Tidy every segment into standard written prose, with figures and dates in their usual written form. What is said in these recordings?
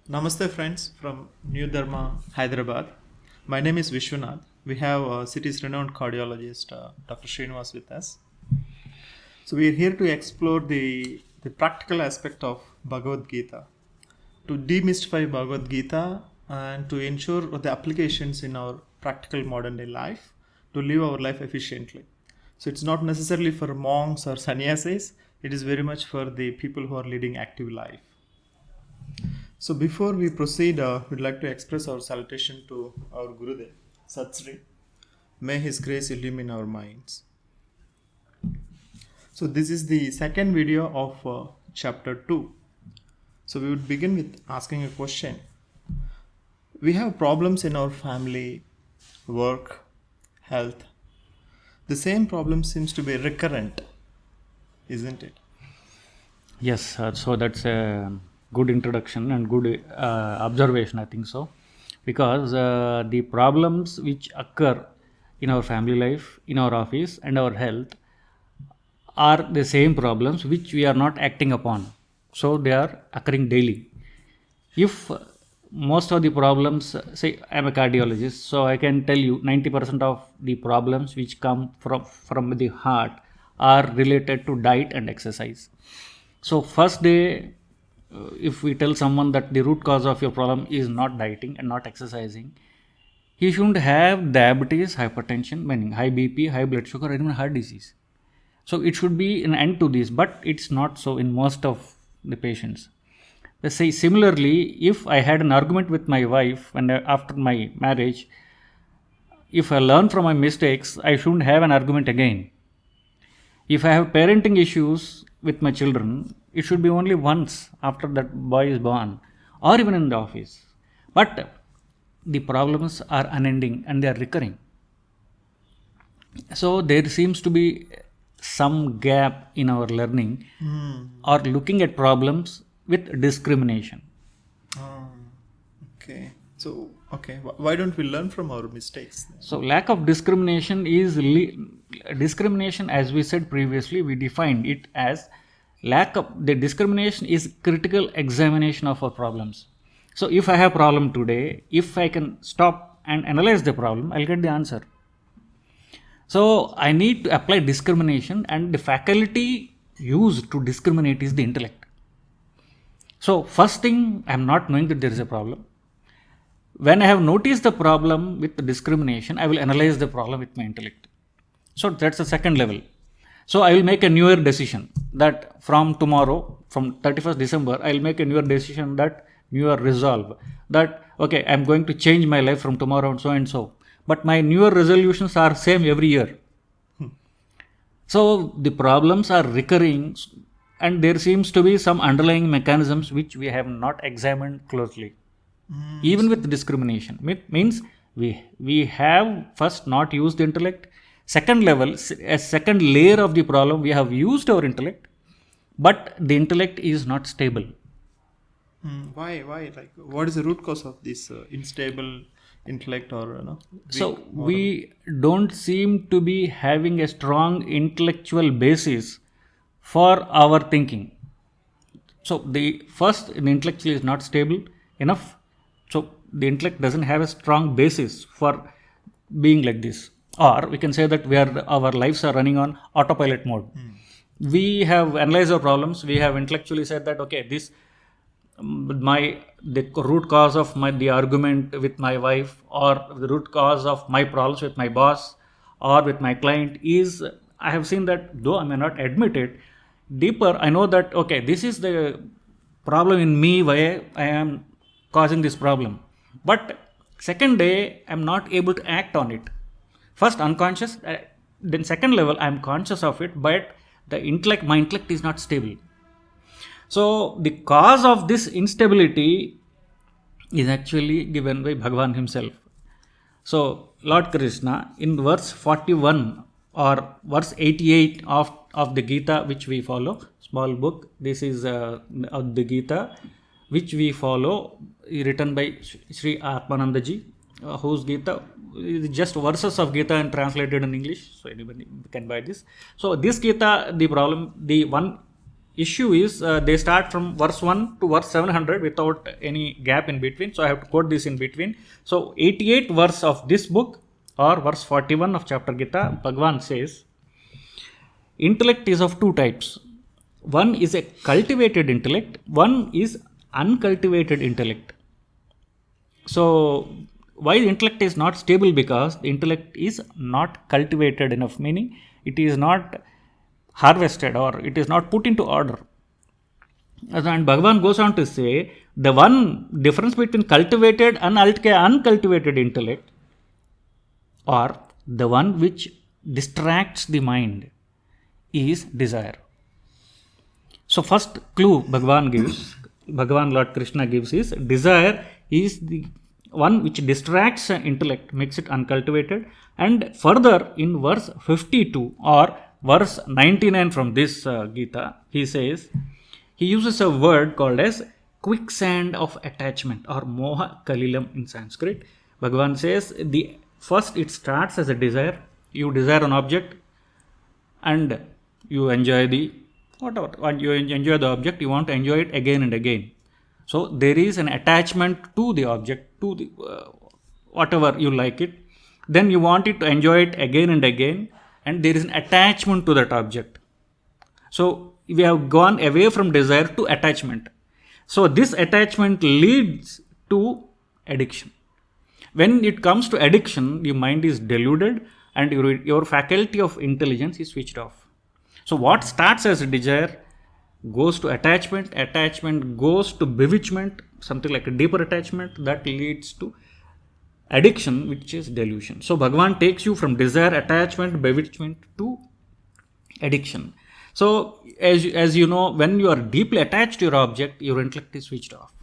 Namaste, friends from New Dharma, Hyderabad. My name is Vishwanath. We have city's renowned cardiologist, Dr. Srinivas, with us. So, we are here to explore the practical aspect of Bhagavad Gita, to demystify Bhagavad Gita and to ensure the applications in our practical modern day life to live our life efficiently. So, it's not necessarily for monks or sannyasis, it is very much for the people who are leading active life. So before we proceed, we'd like to express our salutation to our Gurudev, Satsri. May His grace illumine our minds. So this is the second video of chapter 2. So we would begin with asking a question. We have problems in our family, work, health. The same problem seems to be recurrent, isn't it? Yes, so that's a good introduction and good observation, I think so. Because the problems which occur in our family life, in our office, and our health are the same problems which we are not acting upon. So they are occurring daily. If most of the problems, say I'm a cardiologist, so I can tell you 90% of the problems which come from the heart are related to diet and exercise. So first day, if we tell someone that the root cause of your problem is not dieting and not exercising, he shouldn't have diabetes, hypertension, meaning high BP, high blood sugar, or even heart disease. So it should be an end to this, but it's not so in most of the patients. Let's say similarly, if I had an argument with my wife and after my marriage, if I learn from my mistakes, I shouldn't have an argument again. If I have parenting issues with my children, it should be only once after that boy is born, or even in the office. But the problems are unending and they are recurring. So there seems to be some gap in our learning or looking at problems with discrimination. Okay. So, why don't we learn from our mistakes then? So lack of discrimination is discrimination, as we said previously, we defined it as lack of the discrimination is critical examination of our problems. So if I have problem today, if I can stop and analyze the problem, I'll get the answer. So I need to apply discrimination, and the faculty used to discriminate is the intellect. So first thing, I'm not knowing that there is a problem. When I have noticed the problem with the discrimination, I will analyze the problem with my intellect. So that's the second level. So I will make a New Year decision that from tomorrow, from 31st December, I will make a New Year decision that New Year resolve that, okay, I'm going to change my life from tomorrow and so and so. But my New Year resolutions are same every year. So the problems are recurring, and there seems to be some underlying mechanisms which we have not examined closely. Even with discrimination, means we have first not used the intellect. Second level, a second layer of the problem, we have used our intellect, but the intellect is not stable. Why? Like, what is the root cause of this unstable intellect or So we don't seem to be having a strong intellectual basis for our thinking. So the intellectual is not stable enough. So the intellect doesn't have a strong basis for being like this. Or we can say that our lives are running on autopilot mode. We have analyzed our problems. We have intellectually said that, okay, the root cause of the argument with my wife, or the root cause of my problems with my boss or with my client is, I have seen that, though I may not admit it, deeper I know that, okay, this is the problem in me, why I am causing this problem. But second day, I'm not able to act on it. First unconscious, then second level, I'm conscious of it, but my intellect is not stable. So the cause of this instability is actually given by Bhagavan himself. So Lord Krishna in verse 41 or verse 88 of the Gita, which we follow, small book, this is of the Gita, which we follow, written by Sri Atmanandaji, whose Gita is just verses of Gita and translated in English, so anybody can buy this. So this Gita, the one issue is they start from verse 1 to verse 700 without any gap in between. So I have to quote this in between. So 88 verse of this book or verse 41 of chapter Gita, Bhagavan says, intellect is of two types. One is a cultivated intellect, one is uncultivated intellect. So why the intellect is not stable? Because the intellect is not cultivated enough, meaning it is not harvested or it is not put into order. And Bhagavan goes on to say the one difference between cultivated and uncultivated intellect, or the one which distracts the mind, is desire. So first clue Bhagavan Lord Krishna gives is desire is the one which distracts intellect, makes it uncultivated. And further in verse 52 or verse 99 from this Gita, he says, he uses a word called as quicksand of attachment or moha kalilam in Sanskrit. Bhagavan says the first it starts as a desire. You desire an object and you enjoy the whatever. When you enjoy the object, you want to enjoy it again and again. So there is an attachment to the object, to the whatever you like it. Then you want it to enjoy it again and again, and there is an attachment to that object. So we have gone away from desire to attachment. So this attachment leads to addiction. When it comes to addiction, your mind is deluded and your faculty of intelligence is switched off. So what starts as a desire goes to attachment goes to bewitchment, something like a deeper attachment that leads to addiction, which is delusion. So Bhagavan takes you from desire, attachment, bewitchment to addiction. So as you know, when you are deeply attached to your object, your intellect is switched off.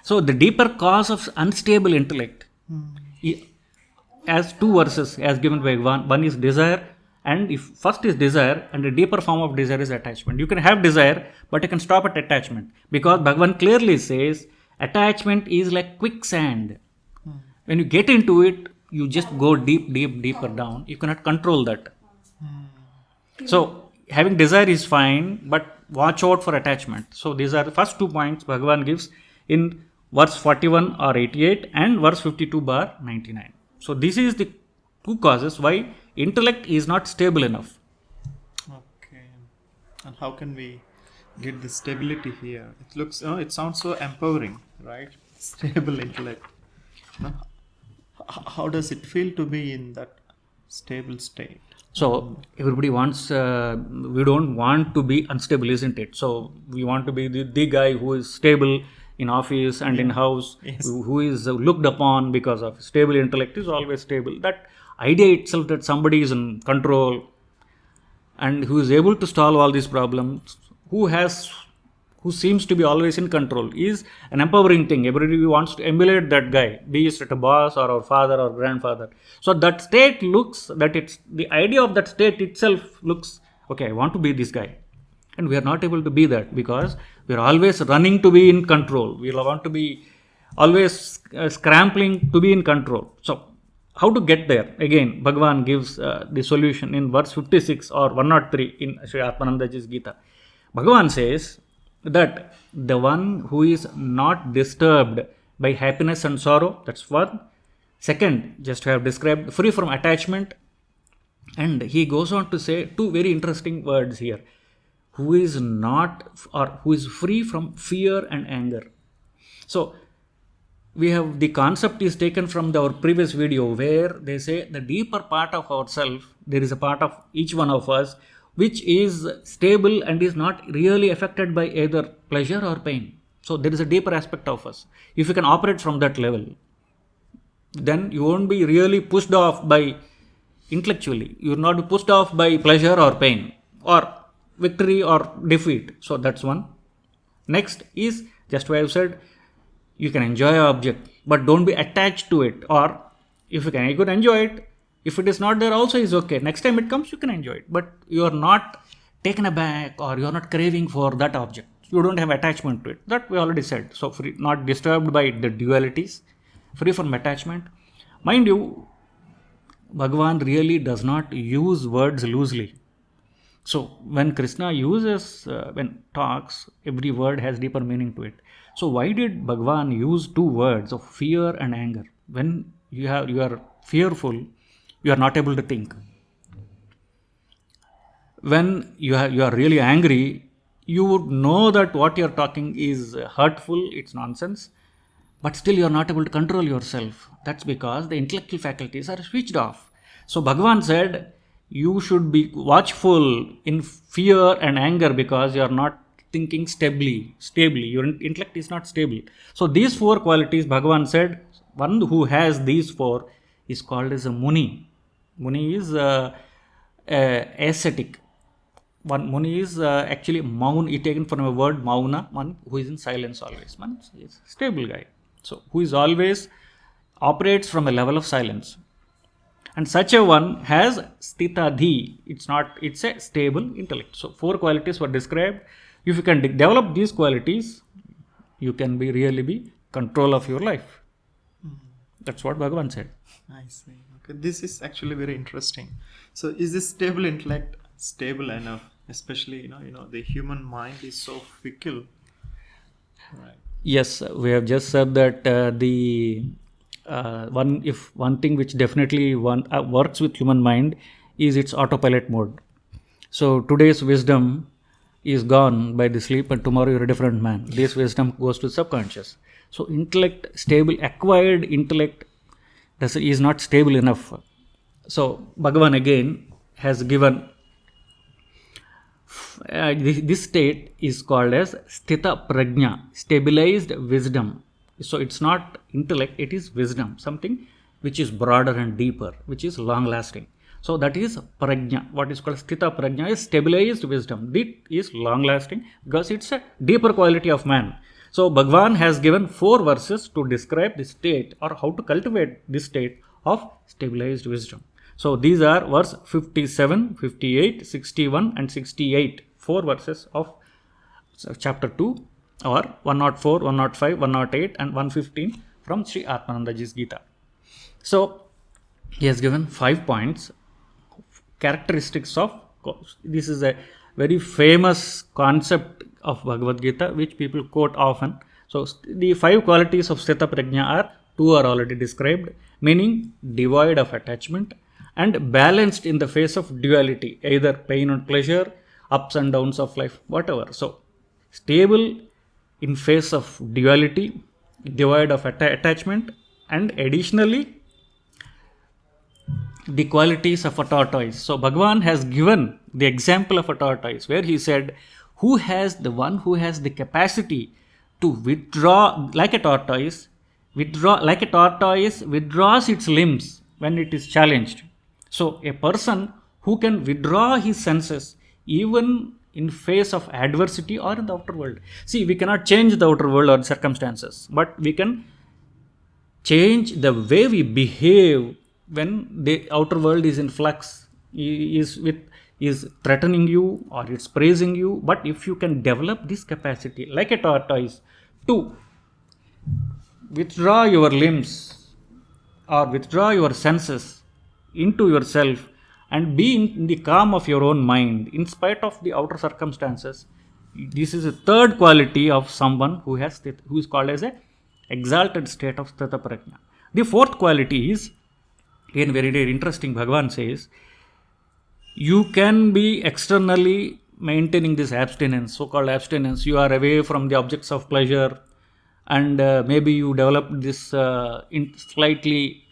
So the deeper cause of unstable intellect, as two verses as given by Bhagavan, one is desire, and if first is desire, and a deeper form of desire is attachment. You can have desire, but you can stop at attachment, because Bhagavan clearly says attachment is like quicksand. When you get into it, you just go deeper down. You cannot control that. So having desire is fine, but watch out for attachment. So these are the first 2 points Bhagavan gives in verse 41 or 88 and verse 52 bar 99. So this is the 2 causes why intellect is not stable enough. Okay. And how can we get the stability here? It looks, it sounds so empowering, right? Stable intellect. How does it feel to be in that stable state? So everybody wants, we don't want to be unstable, isn't it? So we want to be the guy who is stable in office and in house, who is looked upon because of stable intellect is always stable. That idea itself that somebody is in control and who is able to solve all these problems, who seems to be always in control, is an empowering thing. Everybody wants to emulate that guy, be it a boss or our father or grandfather. So that state looks, that it's the idea of that state itself looks, okay, I want to be this guy. And we are not able to be that because we are always running to be in control. We want to be always scrambling to be in control. So how to get there? Again, Bhagavan gives the solution in verse 56 or 103 in Sri Atmanandaji's Gita. Bhagavan says that the one who is not disturbed by happiness and sorrow, that's one. Second, just to have described, free from attachment. And he goes on to say 2 very interesting words here. Who is not, or who is free from fear and anger. So we have, the concept is taken from our previous video where they say the deeper part of ourself, there is a part of each one of us which is stable and is not really affected by either pleasure or pain. So there is a deeper aspect of us. If you can operate from that level, then you won't be really pushed off by intellectually. You will not be pushed off by pleasure or pain or victory or defeat. So that's one. Next is, just what I've said, you can enjoy an object, but don't be attached to it. Or if you can, you could enjoy it. If it is not there also is okay. Next time it comes, you can enjoy it. But you are not taken aback or you are not craving for that object. You don't have attachment to it. That we already said. So free, not disturbed by the dualities, free from attachment. Mind you, Bhagavan really does not use words loosely. So when Krishna uses, when talks, every word has deeper meaning to it. So why did Bhagwan use two words of fear and anger? When you are fearful, you are not able to think. When you are really angry, you would know that what you are talking is hurtful, it's nonsense, but still you are not able to control yourself. That's because the intellectual faculties are switched off. So Bhagavan said, you should be watchful in fear and anger because you are not thinking stably. Your intellect is not stable. So these four qualities, Bhagavan said, one who has these four is called as a Muni. Muni is ascetic. One Muni is actually Maun, it taken from a word Mauna, one who is in silence always. One is a stable guy. So who is always operates from a level of silence. And such a one has stitadhi. It's a stable intellect. So four qualities were described. If you can develop these qualities, you can really be control of your life. That's what Bhagavan said. I see. Okay, this is actually very interesting. So is this stable intellect stable enough? Especially, the human mind is so fickle. Right. Yes, we have just said that one thing which definitely works with human mind is its autopilot mode. So today's wisdom is gone by the sleep, and tomorrow you're a different man. This wisdom goes to subconscious. So intellect, stable, acquired intellect is not stable enough. So Bhagavan again has given this state is called as sthita prajna, stabilized wisdom. So it's not intellect, it is wisdom, something which is broader and deeper, which is long lasting. So that is prajna. What is called sthita prajna is stabilized wisdom. It is long lasting because it's a deeper quality of man. So Bhagavan has given 4 verses to describe the state or how to cultivate this state of stabilized wisdom. So these are verse 57, 58, 61 and 68. 4 verses of chapter 2 or 104, 105, 108 and 115 from Sri Atmanandaji's Gita. So he has given 5 points, characteristics of, this is a very famous concept of Bhagavad Gita which people quote often. So the 5 qualities of Sthita Prajna are, 2 are already described, meaning devoid of attachment and balanced in the face of duality, either pain and pleasure, ups and downs of life, whatever. So stable in face of duality, devoid of attachment, and additionally the qualities of a tortoise. So Bhagavan has given the example of a tortoise where he said, who has the capacity to withdraw like a tortoise withdraws its limbs when it is challenged. So a person who can withdraw his senses even in face of adversity or in the outer world. See, we cannot change the outer world or circumstances, but we can change the way we behave when the outer world is in flux, is threatening you or it's praising you. But if you can develop this capacity like a tortoise to withdraw your limbs or withdraw your senses into yourself and be in the calm of your own mind in spite of the outer circumstances, this is a third quality of someone who is called as a exalted state of sthita prajna. The fourth quality is, again very, very interesting. Bhagavan says, you can be externally maintaining this abstinence, so-called abstinence. You are away from the objects of pleasure, and maybe you develop this slightly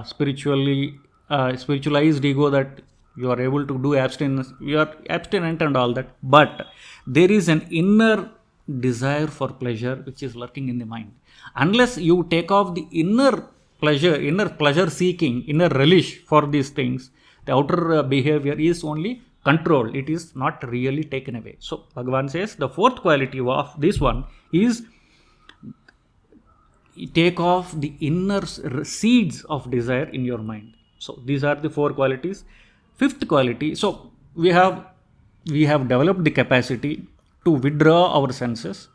spiritualized ego that you are able to do abstinence, you are abstinent and all that, but there is an inner desire for pleasure which is lurking in the mind. Unless you take off the inner pleasure seeking, inner relish for these things, the outer behavior is only controlled, it is not really taken away. So Bhagavan says the fourth quality of this one is take off the inner seeds of desire in your mind. So these are the 4 qualities. Fifth quality, so we have developed the capacity to withdraw our senses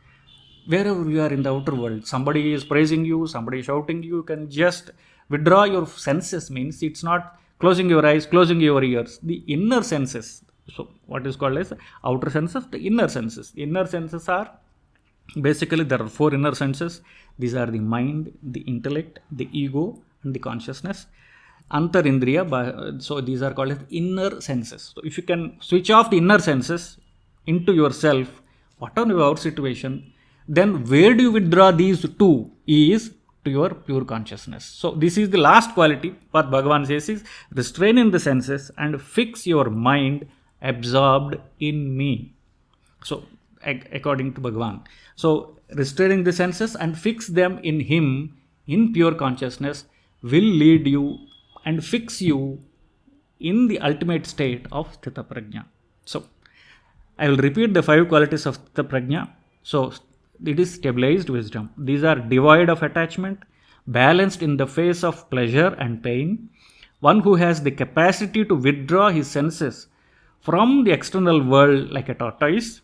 wherever you are in the outer world. Somebody is praising you, somebody is shouting, you can just withdraw your senses. Means it's not closing your eyes, closing your ears. The inner senses, So what is called as outer senses, the inner senses. Inner senses are basically, there are 4 inner senses. These are the mind, the intellect, the ego, and the consciousness. Antarindriya, so these are called as inner senses. So if you can switch off the inner senses into yourself, whatever your situation, then where do you withdraw these two is to your pure consciousness. So this is the last quality. What Bhagavan says is, restrain in the senses and fix your mind absorbed in me. So according to Bhagavan. So restraining the senses and fix them in him, in pure consciousness, will lead you and fix you in the ultimate state of Sthita Prajna. So I will repeat the 5 qualities of Sthita Prajna. So it is stabilized wisdom. These are devoid of attachment, balanced in the face of pleasure and pain, one who has the capacity to withdraw his senses from the external world like a tortoise,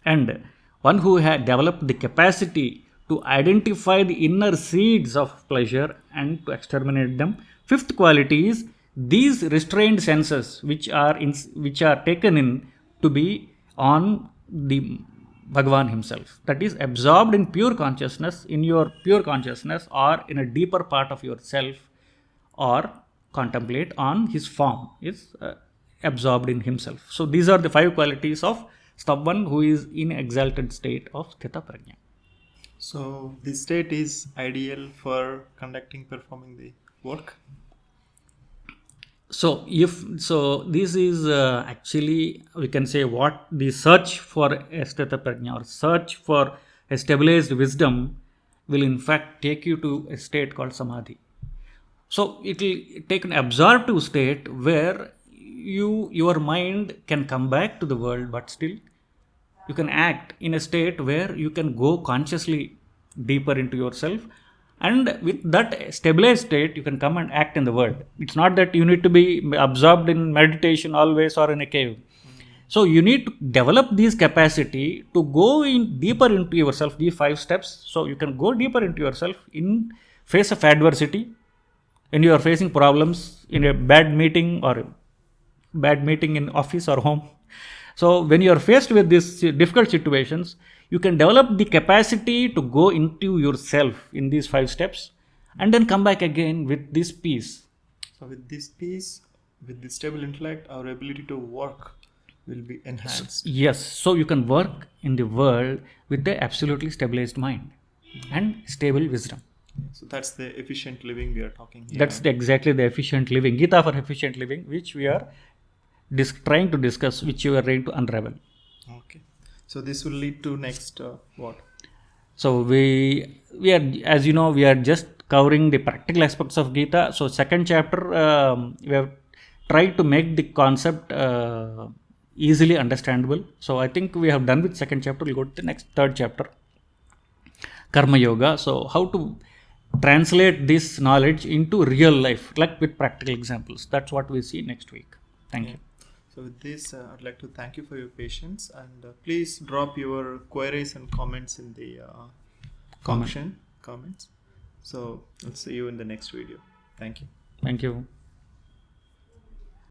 and one who had developed the capacity to identify the inner seeds of pleasure and to exterminate them. 5th quality is these restrained senses which are taken in to be on the Bhagavan himself, that is absorbed in pure consciousness, in your pure consciousness, or in a deeper part of yourself, or contemplate on his form, is absorbed in himself. So these are the 5 qualities of someone who is in exalted state of Sthita Prajna. So this state is ideal for performing the work. So this is actually, we can say, what the search for a Sthita Prajna or search for a stabilized wisdom will in fact take you to a state called Samadhi. So it will take an absorptive state where your mind can come back to the world, but still you can act in a state where you can go consciously deeper into yourself, and with that stabilized state you can come and act in the world. It's not that you need to be absorbed in meditation always or in a cave. So you need to develop this capacity to go in deeper into yourself, these 5 steps. So you can go deeper into yourself in face of adversity, when you are facing problems in a bad meeting or bad meeting in office or home. So when you are faced with these difficult situations, you can develop the capacity to go into yourself in these 5 steps and then come back again with this peace. So with this peace, with this stable intellect, our ability to work will be enhanced. Yes, so you can work in the world with the absolutely stabilized mind and stable wisdom. So that's the efficient living we are talking here. That's exactly the efficient living, Gita for efficient living, which we are trying to discuss, which you are trying to unravel. Okay. So this will lead to next what? So we are, as you know, we are just covering the practical aspects of Gita. So 2nd chapter, we have tried to make the concept easily understandable. So I think we have done with 2nd chapter. We'll go to the next 3rd chapter, Karma Yoga. So how to translate this knowledge into real life, like with practical examples. That's what we see next week. Thank you. So with this, I'd like to thank you for your patience, and please drop your queries and comments in the comments. So I'll see you in the next video. Thank you. Thank you.